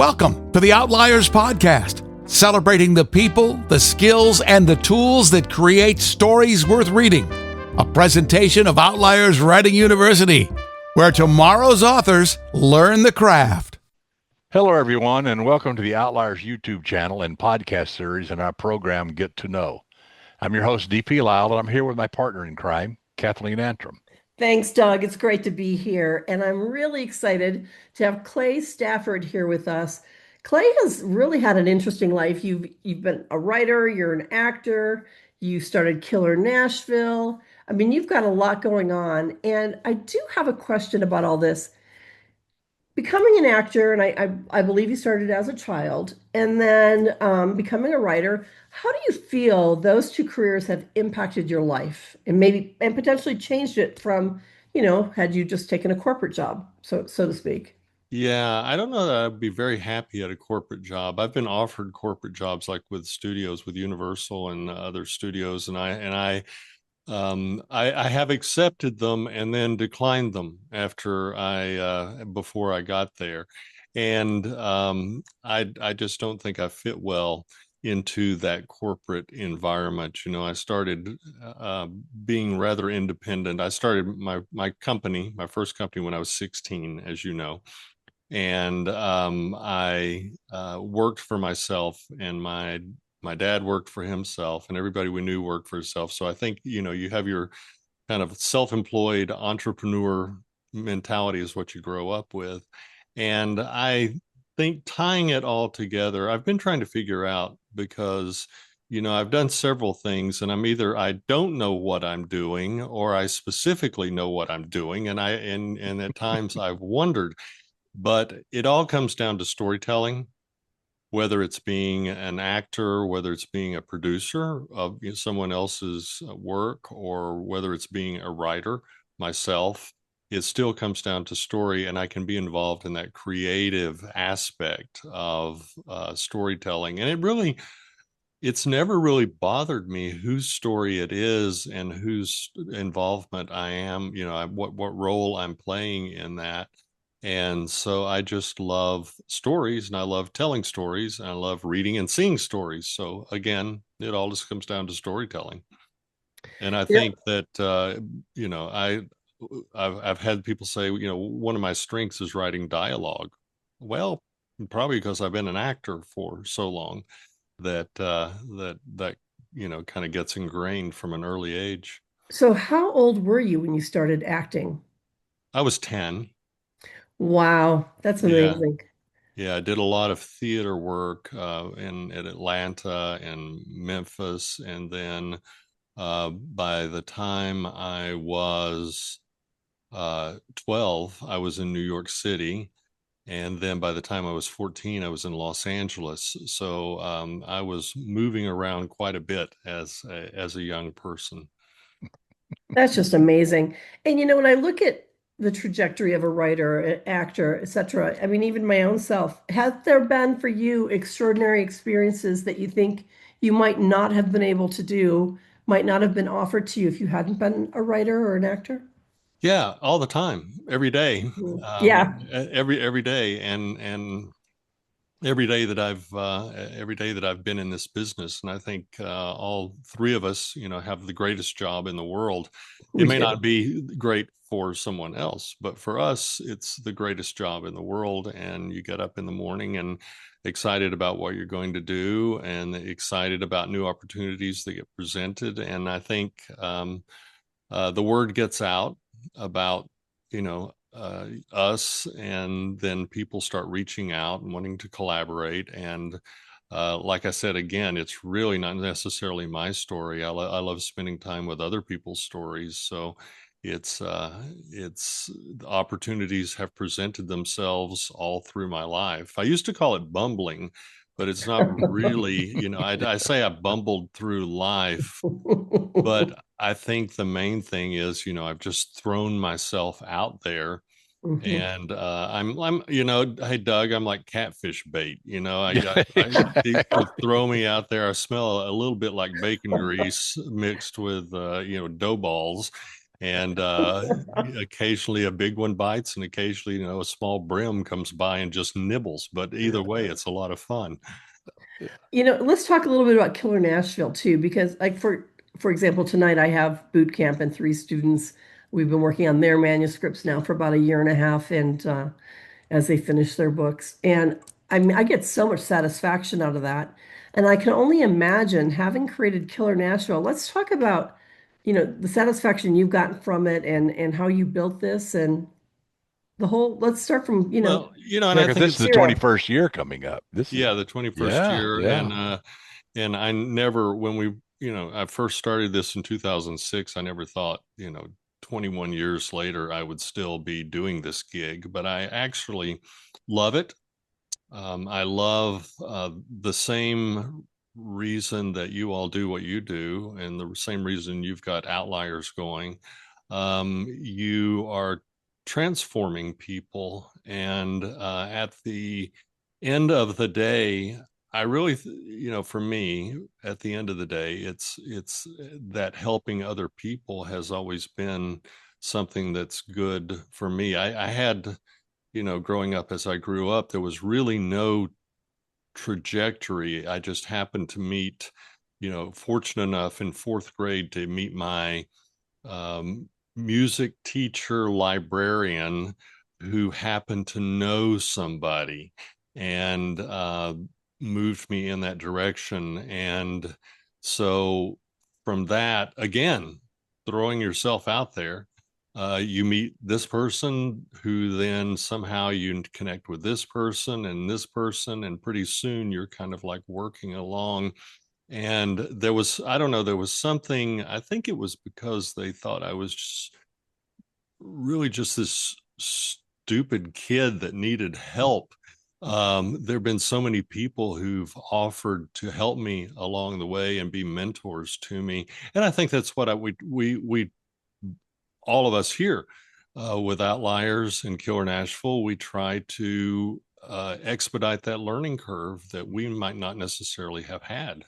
Welcome to the Outliers podcast, celebrating the people, the skills, and the tools that create stories worth reading. A presentation of Outliers Writing University, where tomorrow's authors learn the craft. Hello, everyone, and welcome to the Outliers YouTube channel and podcast series in our program, Get to Know. I'm your host, DP Lyle, and I'm here with my partner in crime, Kathleen Antrim. Thanks, Doug. It's great to be here. And I'm really excited to have Clay Stafford here with us. Clay has really had an interesting life. You've been a writer, you're an actor, you started Killer Nashville. I mean, you've got a lot going on. And I do have a question about all this. Becoming an actor, and I believe you started as a child, and then becoming a writer, how do you feel those two careers have impacted your life and potentially changed it from, had you just taken a corporate job, so to speak? Yeah, I don't know that I'd be very happy at a corporate job. I've been offered corporate jobs like with studios, with Universal and other studios, and I have accepted them and then declined them before I got there, and I just don't think I fit well into that corporate environment. I started being rather independent. I started my first company when I was 16, as you know, and I worked for myself, and my dad worked for himself, and everybody we knew worked for himself. So I think, you have your kind of self-employed entrepreneur mentality is what you grow up with. And I think tying it all together, I've been trying to figure out, because, I've done several things, and I don't know what I'm doing, or I specifically know what I'm doing. And at times I've wondered, but it all comes down to storytelling. Whether it's being an actor, whether it's being a producer of someone else's work, or whether it's being a writer myself, it still comes down to story, and I can be involved in that creative aspect of storytelling. And it's never really bothered me whose story it is and whose involvement I am, what role I'm playing in that. And so I just love stories, and I love telling stories, and I love reading and seeing stories. So again, it all just comes down to storytelling. And I think that, I've had people say, one of my strengths is writing dialogue. Well, probably because I've been an actor for so long that kind of gets ingrained from an early age. So how old were you when you started acting? I was 10. Wow, that's amazing. Yeah, I did a lot of theater work in Atlanta and Memphis, and then by the time I was 12, I was in New York City, and then by the time I was 14, I was in Los Angeles. So I was moving around quite a bit as a young person. That's just amazing. And when I look at the trajectory of a writer, an actor, etc., I mean, even my own self, has there been for you extraordinary experiences that you think you might not have been able to do, might not have been offered to you if you hadn't been a writer or an actor? Yeah, all the time, every day. Yeah. Every day, and every day that I've been in this business. And I think all three of us, have the greatest job in the world. It may not be great for someone else, but for us, it's the greatest job in the world. And you get up in the morning and excited about what you're going to do, and excited about new opportunities that get presented. And I think the word gets out about, us, and then people start reaching out and wanting to collaborate. And like I said, again, it's really not necessarily my story. I love spending time with other people's stories. So it's opportunities have presented themselves all through my life. I used to call it bumbling, but it's not really, I say I bumbled through life, but I think the main thing is, I've just thrown myself out there. And hey, Doug, I'm like catfish bait. People throw me out there. I smell a little bit like bacon grease mixed with, dough balls. And occasionally a big one bites, and occasionally, a small brim comes by and just nibbles. But either way, it's a lot of fun. Let's talk a little bit about Killer Nashville too, because like for example, tonight I have boot camp and three students. We've been working on their manuscripts now for about a year and a half, and as they finish their books, and I get so much satisfaction out of that, and I can only imagine having created Killer Nashville. Let's talk about, the satisfaction you've gotten from it, and how you built this, and the whole. Let's start from Well, and Yeah, I because think this is it's the zero. 21st year coming up. This is, the 21st yeah, year, yeah. and I never, when we, I first started this in 2006, I never thought, 21 years later, I would still be doing this gig, but I actually love it. I love the same reason that you all do what you do, and the same reason you've got Outliers going. You are transforming people, and at the end of the day, I really, for me, at the end of the day, it's that helping other people has always been something that's good for me. I had, growing up as I grew up, there was really no trajectory. I just happened to meet, fortunate enough in fourth grade to meet my music teacher librarian who happened to know somebody and moved me in that direction. And so from that, again, throwing yourself out there, you meet this person who then somehow you connect with this person, and pretty soon you're kind of like working along. And there was, I don't know, there was something, I think it was because they thought I was really just this stupid kid that needed help. There have been so many people who've offered to help me along the way and be mentors to me. And I think that's what we all of us here with Outliers and Killer Nashville, we try to expedite that learning curve that we might not necessarily have had.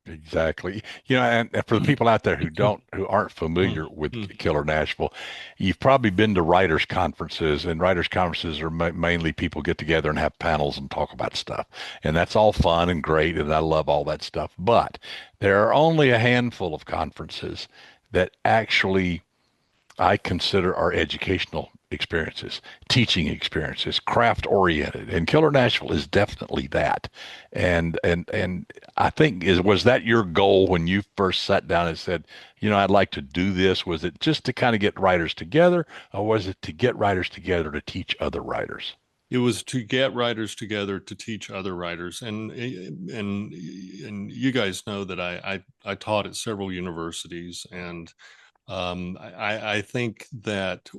Exactly. And for the people out there who aren't familiar with Killer Nashville, you've probably been to writers' conferences, and writers' conferences are mainly people get together and have panels and talk about stuff. And that's all fun and great, and I love all that stuff. But there are only a handful of conferences that actually I consider our educational experiences, teaching experiences, craft oriented, and Killer Nashville is definitely that. And I think was that your goal when you first sat down and said, I'd like to do this? Was it just to kind of get writers together, or was it to get writers together to teach other writers? It was to get writers together to teach other writers, and you guys know that I taught at several universities, and I think that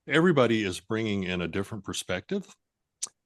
everybody is bringing in a different perspective.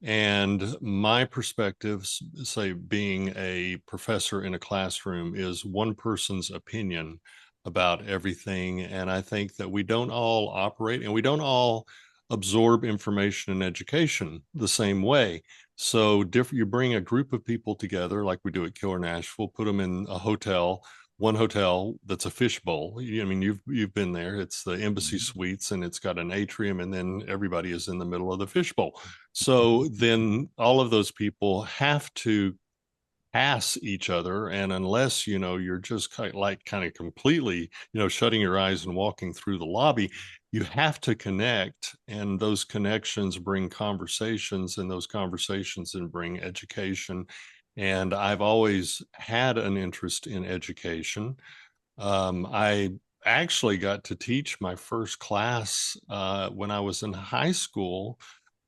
And my perspective, say being a professor in a classroom, is one person's opinion about everything. And I think that we don't all operate and we don't all absorb information and education the same way. So you bring a group of people together like we do at Killer Nashville, put them in a hotel, one hotel that's a fishbowl. I mean, you've been there. It's the Embassy Suites, and it's got an atrium, and then everybody is in the middle of the fishbowl. So then all of those people have to pass each other, and unless you're just kind of completely shutting your eyes and walking through the lobby, you have to connect, and those connections bring conversations, and those conversations then bring education. And I've always had an interest in education. I actually got to teach my first class when I was in high school.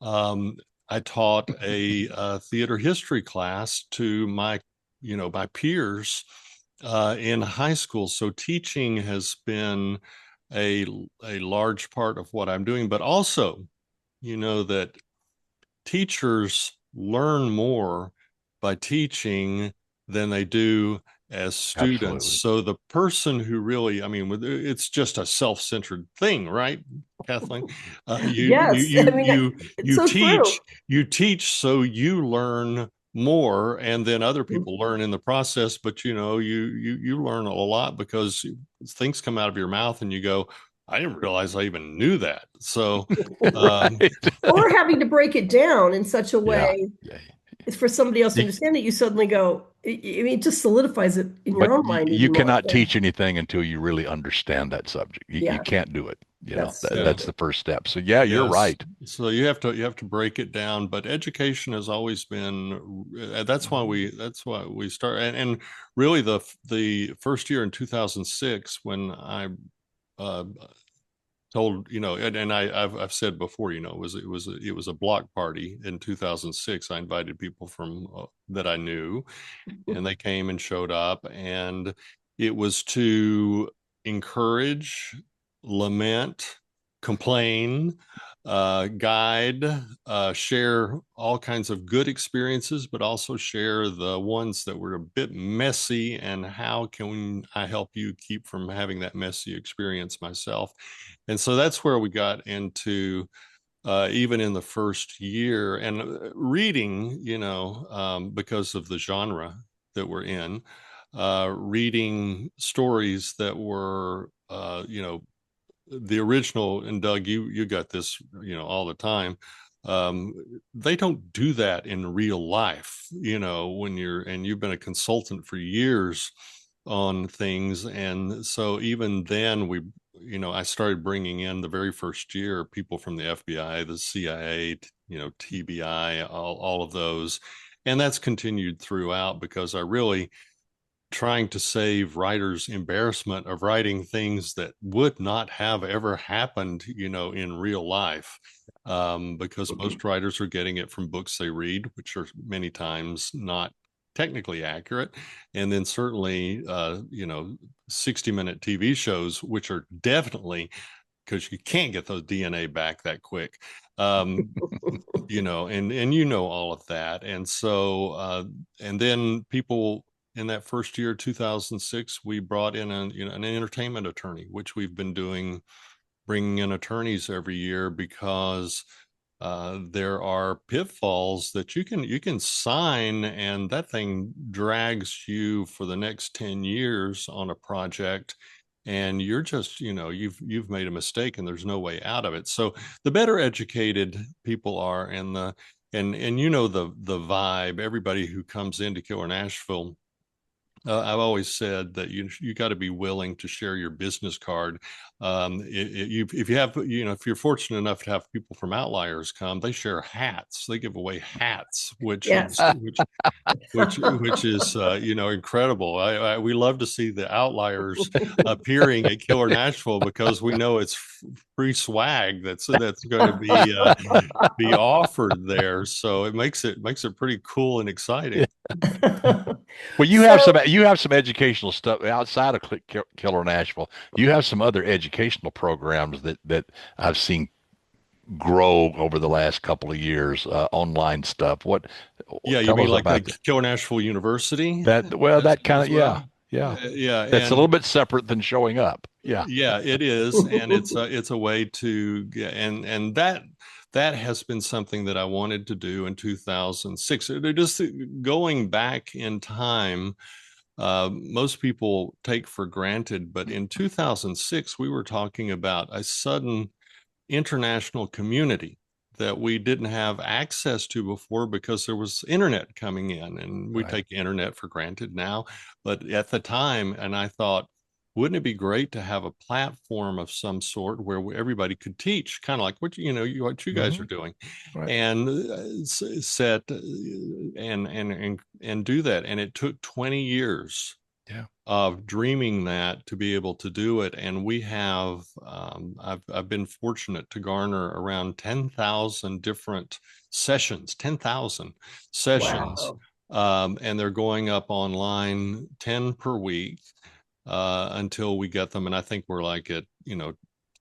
I taught a theater history class to my peers in high school. So teaching has been a large part of what I'm doing, but also, that teachers learn more by teaching than they do as students. Absolutely. So the person who really, I mean, it's just a self-centered thing, right, Kathleen? Yes, I mean, it's You so true. teach so you learn more, and then other people learn in the process. But you learn a lot because things come out of your mouth, and you go, I didn't realize I even knew that. So, Right. Or having to break it down in such a Yeah. way Yeah. for somebody else to You- understand it, you suddenly go, I mean, it just solidifies it in your but own you, mind you even more. cannot So, teach anything until you really understand that subject. You yeah, can't do it. that's so yeah. That's true. the first step. So yeah, you're Yes. right. So you have to break it down, but education has always been that's why we start and really the first year in 2006 when I uh told and I've said before, it was a block party in 2006. I invited people from that I knew, and they came and showed up, and it was to encourage, lament, complain, guide, share all kinds of good experiences, but also share the ones that were a bit messy, and how can I help you keep from having that messy experience myself. And so that's where we got into, even in the first year, and reading, because of the genre that we're in, reading stories that were, the original. And Doug, you got this, all the time. Um, they don't do that in real life, and you've been a consultant for years on things. And so even then I started bringing in the very first year people from the FBI, the CIA, TBI, all of those. And that's continued throughout, because I really trying to save writers embarrassment of writing things that would not have ever happened, in real life. Because most writers are getting it from books they read, which are many times not technically accurate. And then certainly, 60-minute TV shows, which are definitely, because you can't get those DNA back that quick. And all of that. And so, and then people in that first year, 2006, we brought in an entertainment attorney, which we've been doing, bringing in attorneys every year, because there are pitfalls that you can sign, and that thing drags you for the next 10 years on a project, and you're just, you've made a mistake and there's no way out of it. So the better educated people are, and the vibe, everybody who comes into Killer Nashville, I've always said that you got to be willing to share your business card. If you have, if you're fortunate enough to have people from Outliers come, they share hats. They give away hats, which Yes. is which is incredible. We love to see the Outliers appearing at Killer Nashville, because we know it's free swag that's going to be offered there. So it makes it pretty cool and exciting. Well, So, you have some educational stuff outside of Killer Nashville. You have some other educational programs that I've seen grow over the last couple of years, online stuff. Yeah, you Tell mean us like the about Killer Nashville University that? Well, that kind as of, yeah, well? yeah. Yeah, That's a and little bit separate than showing up. Yeah. yeah, it is, and it's a way to get, and that has been something that I wanted to do in 2006. They're just going back in time. Most people take for granted, but in 2006, we were talking about a sudden international community that we didn't have access to before, because there was internet coming in, and we Right. take internet for granted now. But at the time, and I thought, wouldn't it be great to have a platform of some sort where everybody could teach, kind of like what what you guys are doing, Right. and set and do that. And it took 20 years Yeah. of dreaming that to be able to do it. And we have, I've been fortunate to garner around 10,000 different sessions, 10,000 sessions. wow. And they're going up online, 10 per week, until we get them. And I think we're like at,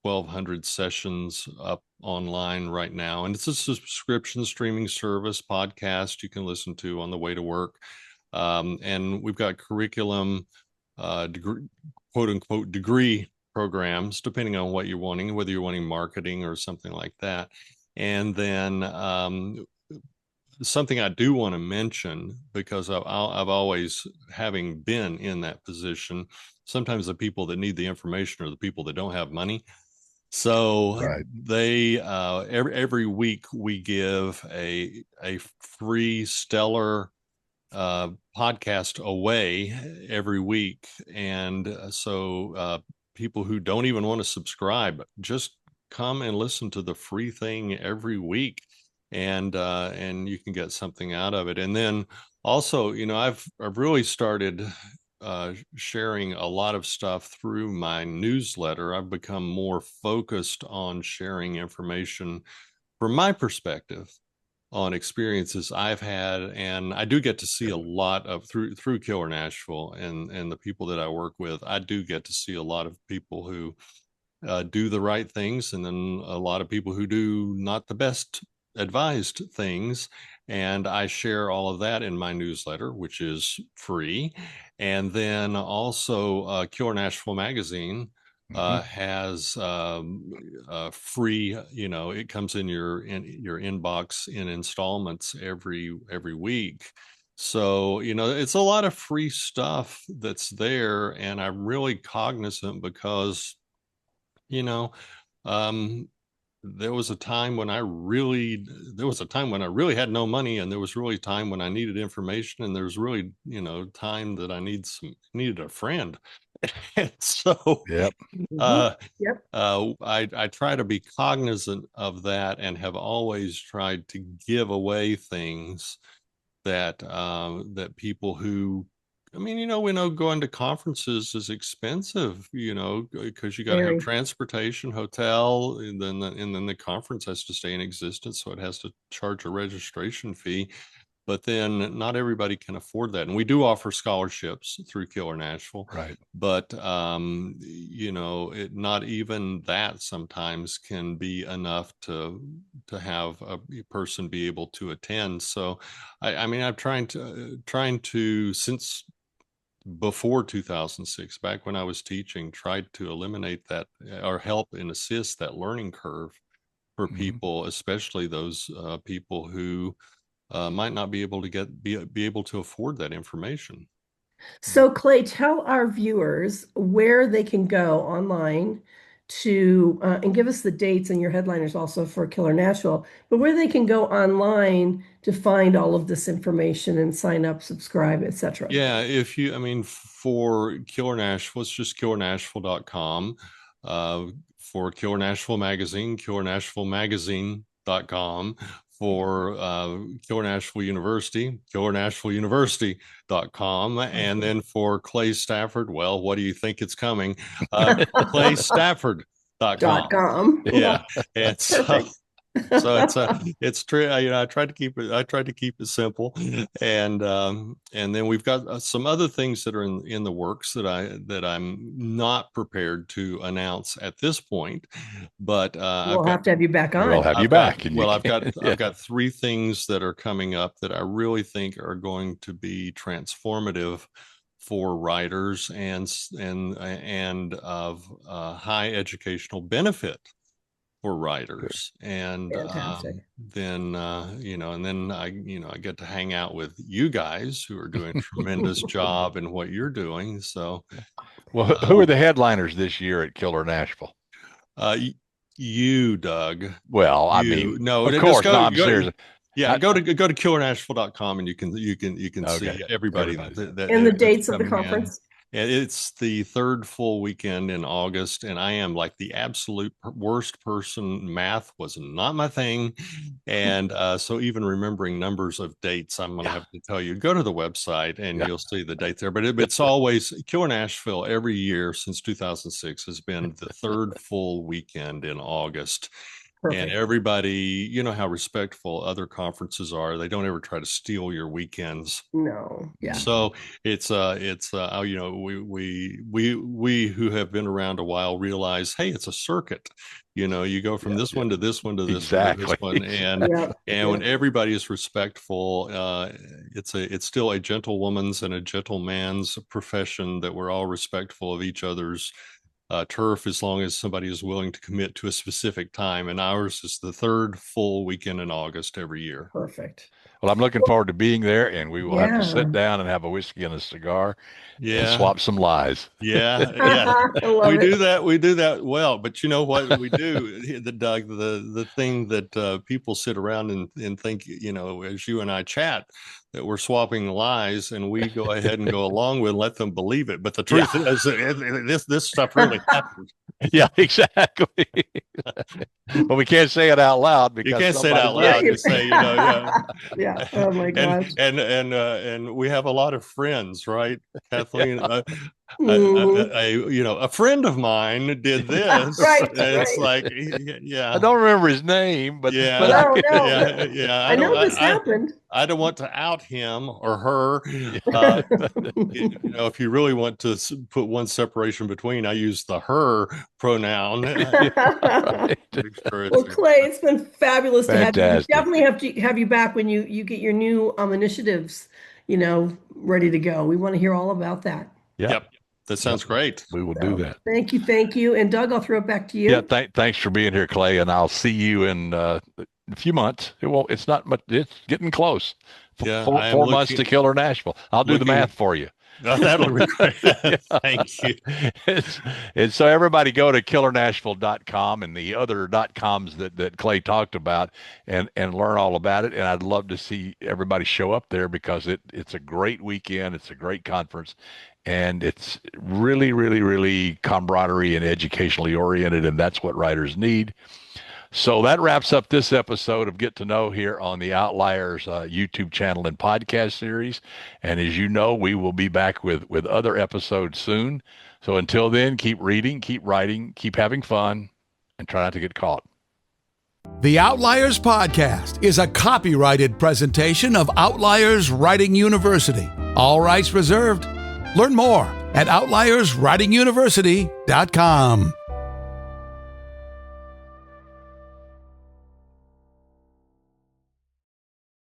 1,200 sessions up online right now. And it's a subscription streaming service, podcast you can listen to on the way to work. And we've got curriculum, degree, quote unquote, degree programs, depending on what you're wanting, whether you're wanting marketing or something like that. And then, something I do want to mention, because I've always, having been in that position, sometimes the people that need the information are the people that don't have money. So Right. they every week we give a free stellar podcast away every week, and so people who don't even want to subscribe just come and listen to the free thing every week, and you can get something out of it. And then also, I've really started sharing a lot of stuff through my newsletter. I've become more focused on sharing information from my perspective on experiences I've had, and I do get to see a lot of through Killer Nashville and the people that I work with. I do get to see a lot of people who do the right things, and then a lot of people who do not the best advised things. And I share all of that in my newsletter, which is free. And then also, Killer Nashville magazine has free. It comes in your inbox in installments every week. So it's a lot of free stuff that's there, and I'm really cognizant because you know um there was a time when I really had no money, and there was really time when I needed information, and there's really time that I needed a friend. And so Yep. Yep. I try to be cognizant of that, and have always tried to give away things that people who, I mean, we know going to conferences is expensive, because you got to have Very. transportation, hotel, and then the conference has to stay in existence, so it has to charge a registration fee. But then not everybody can afford that, and we do offer scholarships through Killer Nashville. Right. But not even that sometimes can be enough to have a person be able to attend. So I mean, I'm trying to since before 2006, back when I was teaching, tried to eliminate that, or help and assist that learning curve for people, especially those people who might not be able to be able to afford that information. So, Clay, tell our viewers where they can go online to, and give us the dates and your headliners also for Killer Nashville, but where they can go online to find all of this information and sign up, subscribe, etc. Yeah, I mean, for Killer Nashville, it's just killernashville.com. For Killer Nashville Magazine, killernashvillemagazine.com. For Killer Nashville University, killernashvilleuniversity.com. And then for Clay Stafford, well, what do you think it's coming? ClayStafford.com. .com. Yeah. And Perfect. so it's true. I tried to keep it simple, and then we've got some other things that are in the works that I'm not prepared to announce at this point, but We'll have to have you back on. We'll have you back. I've got three things that are coming up that I really think are going to be transformative for writers, and of high educational benefit for writers. And Fantastic. then and then I get to hang out with you guys who are doing a tremendous job in what you're doing. So Well, who are the headliners this year at Killer Nashville? You, Doug. Well, I mean, of course, I'm serious. Yeah, go to killernashville.com, and you can see everybody that And the dates of the coming in. conference. And it's the third full weekend in August, and I am like the absolute worst person. Math was not my thing, and so even remembering numbers of dates, I'm going to have to tell you, go to the website and you'll see the dates there. But it's always Killer Nashville every year since 2006 has been the third full weekend in August. Perfect. And everybody, you know how respectful other conferences are. They don't ever try to steal your weekends. No. Yeah. So we who have been around a while realize, hey, it's a circuit. You go from this one to this one to this one to this one, and when everybody is respectful, it's still a gentlewoman's and a gentleman's profession, that we're all respectful of each other's turf, as long as somebody is willing to commit to a specific time. And ours is the third full weekend in August every year. Perfect. Well, I'm looking forward to being there, and we will have to Yeah. sit down and have a whiskey and a cigar and Yeah. swap some lies. Yeah. I love We it. do that. We do that well. But you know what we do, Doug, the thing that people sit around and think, as you and I chat, that we're swapping lies, and we go ahead and go along with, let them believe it. But the truth is, this stuff really happened. Yeah, exactly. But we can't say it out loud because You can't say it out somebody's loud. You say, Yeah. Oh my gosh. And we have a lot of friends, right, Kathleen? Mhm. A friend of mine did this. Right, It's right. like, yeah, I don't remember his name, but yeah, but No, no. yeah. I know this happened. I don't want to out him or her. If you really want to put one separation between, I use the her pronoun. Right. Well, Clay, it's been fabulous to have you. We Fantastic. definitely have to have you back when you get your new initiatives, ready to go. We want to hear all about that. Yep, that sounds great. We will do that. Thank you. And Doug, I'll throw it back to you. Yeah, thanks for being here, Clay, and I'll see you in a few months. It's not much. It's getting close. Yeah, four months to Killer Nashville. I'll do the math for you. That'll be great. Thank you. And so everybody go to killernashville.com and the other .coms that Clay talked about and learn all about it. And I'd love to see everybody show up there because it's a great weekend. It's a great conference. And it's really, really, really camaraderie and educationally oriented. And that's what writers need. So that wraps up this episode of Get to Know here on the Outliers YouTube channel and podcast series. And as you know, we will be back with other episodes soon. So until then, keep reading, keep writing, keep having fun, and try not to get caught. The Outliers Podcast is a copyrighted presentation of Outliers Writing University. All rights reserved. Learn more at outlierswritinguniversity.com.